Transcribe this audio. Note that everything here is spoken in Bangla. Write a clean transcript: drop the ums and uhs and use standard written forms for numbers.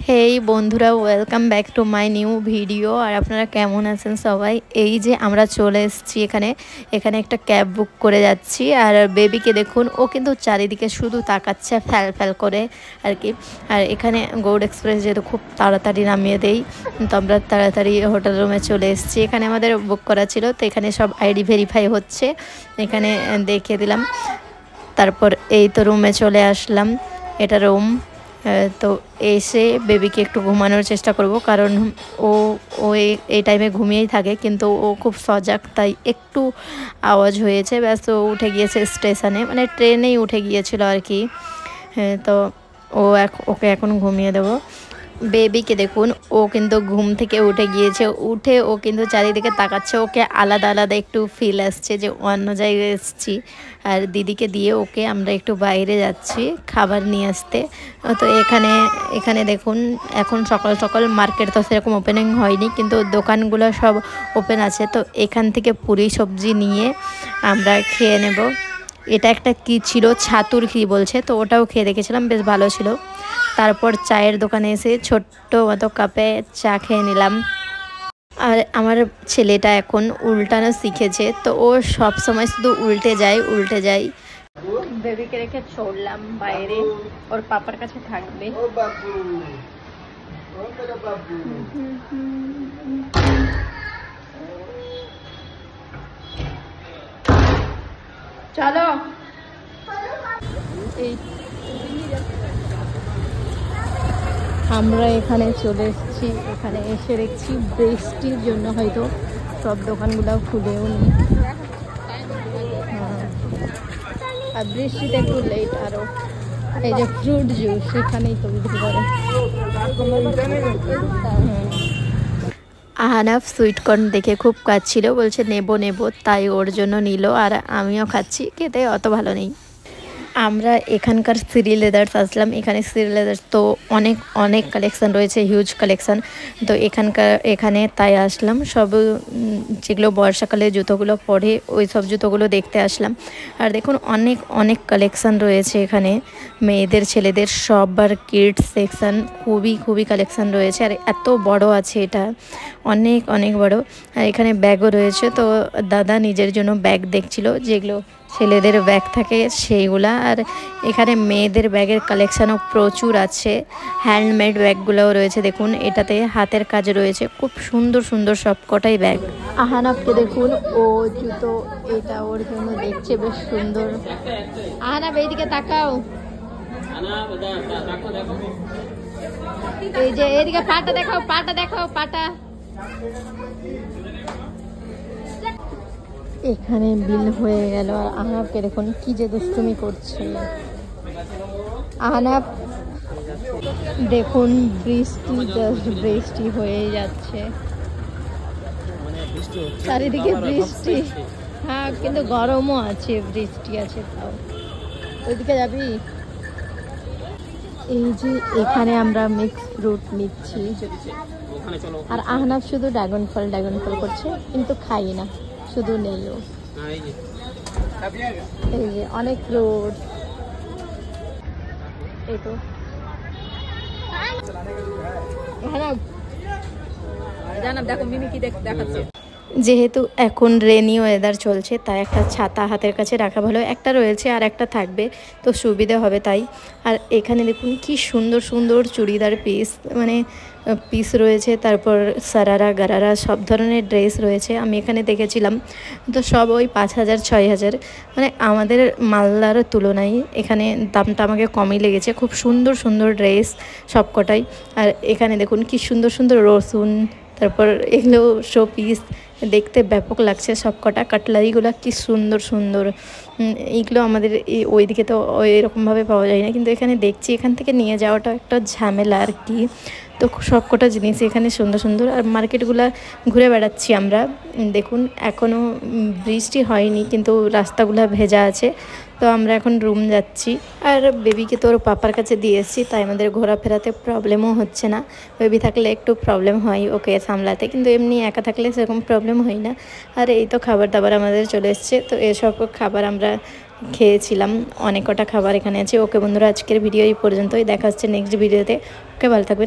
হেই বন্ধুরা, welcome back to my new video. আর আপনারা কেমন আছেন সবাই? এই যে আমরা চলে এসেছি এখানে একটা ক্যাব বুক করে যাচ্ছি। আর বেবিকে দেখুন, ও কিন্তু চারিদিকে শুধু তাকাচ্ছে ফ্যাল ফ্যাল করে আর কি। আর এখানে গৌড় এক্সপ্রেস যেহেতু খুব তাড়াতাড়ি নামিয়ে দেই, তো আমরা তাড়াতাড়ি হোটেল রুমে চলে এসেছি। এখানে আমাদের বুক করা ছিল, তো এখানে সব আইডি ভেরিফাই হচ্ছে, এখানে দেখিয়ে দিলাম। তারপর এই তো রুমে চলে আসলাম, এটা রুম। তো এসে বেবিকে একটু ঘুমানোর চেষ্টা করব, কারণ ও ও এই টাইমে ঘুমিয়েই থাকে, কিন্তু ও খুব সজাগ, তাই একটু আওয়াজ হয়েছে ব্যাস ও উঠে গিয়েছে স্টেশনে, মানে ট্রেনেই উঠে গিয়েছিল আর কি। তো ওকে এখন ঘুমিয়ে দেবো। বেবিকে দেখুন, ও কিন্তু ঘুম থেকে উঠে গিয়েছে, উঠে ও কিন্তু চারিদিকে তাকাচ্ছে, ওকে আলাদা আলাদা একটু ফিল আসছে যে অন্য জায়গায় এসেছি। আর দিদিকে দিয়ে ওকে আমরা একটু বাইরে যাচ্ছি খাবার নিয়ে আসতে। তো এখানে দেখুন, এখন সকাল সকাল মার্কেট তো সেরকম ওপেনিং হয়নি, কিন্তু দোকানগুলো সব ওপেন আছে। তো এখান থেকে পুরি সবজি নিয়ে আমরা খেয়ে নেব। এটা একটা কি ছিল, ছাতুর কি বলছে, তো ওটাও খেয়ে দেখেছিলাম, বেশ ভালো ছিল। তারপর চায়ের দোকানে এসে ছোট্ট মতো কাপে চা খেয়ে নিলাম। আর আমার ছেলেটা এখন উল্টানো শিখেছে, তো ও সব সময় শুধু উল্টে যায়। বেবিকে রেখে চললাম বাইরে, ওর পাপার কাছে থাকবে। চলো। আমরা এখানে চলে এসেছি, এখানে এসে দেখছি বৃষ্টির জন্য হয়তো সব দোকানগুলো খুলেও নেই। আর বৃষ্টিতে একটু লেট আরও। এই যে ফ্রুট জুস এখানেই তো বিক্রি করে। আহানাফ সুইটকর্ন দেখে খুব কাচ্ছিল, বলছে নেব, তাই ওর জন্য নিল। আর আমিও খাচ্ছি, খেতে অত ভালো নেই। আমরা এখানকার সিরি লেদার্স আসলাম। এখানে সিরি লেদার্স তো অনেক কালেকশান রয়েছে, হিউজ কালেকশান। তো এখানে তাই আসলাম, সব যেগুলো বর্ষাকালে জুতোগুলো পরে ওই সব জুতোগুলো দেখতে আসলাম। আর দেখুন অনেক কালেকশান রয়েছে এখানে, মেয়েদের ছেলেদের সববার কিডস সেকশান, খুবই কালেকশান রয়েছে। আর এত বড় আছে এটা, অনেক বড়। আর এখানে ব্যাগও রয়েছে। তো দাদা নিজের জন্য ব্যাগ দেখছিল, যেগুলো ছেলেদের ব্যাগ থাকে সেইগুলা। আর এখানে মেয়েদের ব্যাগের কালেকশানও প্রচুর আছে, হ্যান্ডমেড ব্যাগগুলোও রয়েছে। দেখুন এটাতে হাতের কাজ রয়েছে, খুব সুন্দর সব কটাই ব্যাগ। আহানাফকে দেখুন, ও জুতো এটা ওর জন্য দেখছে, বেশ সুন্দর। আহানাফ এইদিকে তাকাও, এই যে এইদিকে পাটা দেখাও, পাটা। এখানে বিল হয়ে গেল। আর আহনাফকে দেখুন কি যে দুষ্টুমি করছে। আহনাফ দেখুন, বৃষ্টি হয়ে যাচ্ছে, চারিদিকে বৃষ্টি। হ্যাঁ, কিন্তু গরমও আছে, বৃষ্টি আছে তাও। ওইদিকে যাবি? এই যে এখানে আমরা মিক্স ফ্রুট নিচ্ছি, আর আহনাফ শুধু ড্রাগন ফল করছে, কিন্তু খাই না, শুধু নেইও। এই যে অনেক ফ্রুট, এই তো দেখো মিমি কি দেখাচ্ছে। যেহেতু এখন রেনি ওয়েদার চলছে, তাই একটা ছাতা হাতের কাছে রাখা ভালো, একটা রয়েছে আর একটা থাকবে, তো সুবিধে হবে তাই। আর এখানে দেখুন কি সুন্দর চুড়িদার পিস রয়েছে, তারপর সারারা গারারা সব ধরনের ড্রেস রয়েছে। আমি এখানে দেখেছিলাম, তো সব ওই 5,000 6,000, মানে আমাদের মালদার তুলনায় এখানে দামটা আমাকে কমই লেগেছে। খুব সুন্দর ড্রেস সব কটাই। আর এখানে দেখুন কি সুন্দর রসুন, তারপর এগুলো শো পিস, দেখতে ব্যাপক লাগছে সব কটা। কাটলারিগুলো কি সুন্দর, এইগুলো আমাদের ওইদিকে তো এরকমভাবে পাওয়া যায় না, কিন্তু এখানে দেখছি এখান থেকে নিয়ে যাওয়াটা একটা ঝামেলা আর কি। তো সব কটা জিনিস এখানে সুন্দর। আর মার্কেটগুলো ঘুরে বেড়াচ্ছি আমরা। দেখুন এখনও বৃষ্টি হয়নি, কিন্তু রাস্তাগুলো ভেজা আছে। তো আমরা এখন রুম যাচ্ছি। আর বেবিকে তো ওর পাপার কাছে দিয়ে এসেছি, তাই আমাদের ঘোরাফেরাতে প্রবলেমও হচ্ছে না। বেবি থাকলে একটু প্রবলেম হয় ওকে সামলাতে, কিন্তু এমনি একা থাকলে সেরকম প্রবলেম হয় না। আর এই তো খাবার দাবার আমাদের চলে এসছে, তো এসব খাবার আমরা খেয়েছিলাম। অনেক কটা খাবার এখানে আছে। ওকে বন্ধুরা, আজকের ভিডিও এই পর্যন্তই, দেখা হচ্ছে নেক্সট ভিডিওতে। ওকে, ভালো থাকবেন।